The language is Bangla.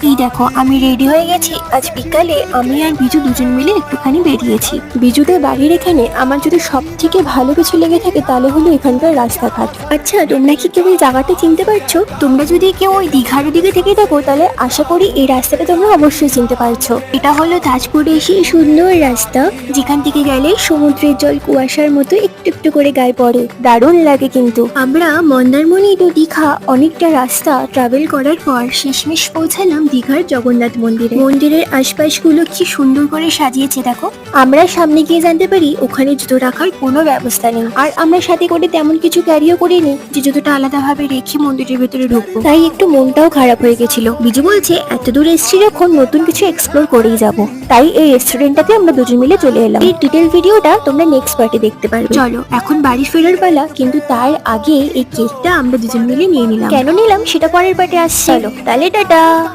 এই দেখো আমি রেডি হয়ে গেছি। আজ বিকালে আমি আর বিজু দুজন মিলে একটুখানি বেরিয়েছি। বিজুদের বাড়ির এখানে আমার যদি সব থেকে ভালো কিছু লেগে থাকে তাহলে হলো এখানকার রাস্তাঘাট। আচ্ছা তোমরা কি কেউ এই জায়গাটা চিনতে পারছো? তোমরা যদি কেউ ওই দীঘার দিকে থেকে থাকো তাহলে আশা করি এই রাস্তাটা তোমরা অবশ্যই চিনতে পারছো। এটা হলো তাজপুরে সেই সুন্দর রাস্তা যেখান থেকে গেলে সমুদ্রের জল কুয়াশার মতো একটু একটু করে গায়ে পড়ে, দারুণ লাগে। কিন্তু আমরা মন্দারমণি টু দীঘা অনেকটা রাস্তা ট্রাভেল করার পর শেষমেশ পৌঁছালাম দীঘার জগন্নাথ মন্দিরে। মন্দিরের আশপাশগুলো কি সুন্দর করে সাজিয়েছে দেখো। আমরা সামনে গিয়ে জানতে পারি ওখানে জুতো রাখার কোনো ব্যবস্থা নেই, আর আমরা সাথে করে তেমন কিছু ক্যারিও করিনি যে জুতোটা আলাদাভাবে রেখে মন্দিরের ভেতরে ঢুকবো। তাই একটু মনটাও খারাপ হয়ে গেছিল। বিজু বলছে এত দূর এসেছি যখন নতুন কিছু এক্সপ্লোর করেই যাব, তাই এই রেস্টুরেন্টটাতে আমরা দুজন মিলে চলে এলাম। এই ডিটেল ভিডিওটা তোমরা নেক্সট পার্টে দেখতে পারবে। চলো এখন বাড়ি ফেরার পালা, কিন্তু তার আগে এই কেকটা আমরা দুজন মিলে নিয়ে নিলাম। কেন নিলাম সেটা পরের পার্টে আসছে। চলো তাহলে টাটা।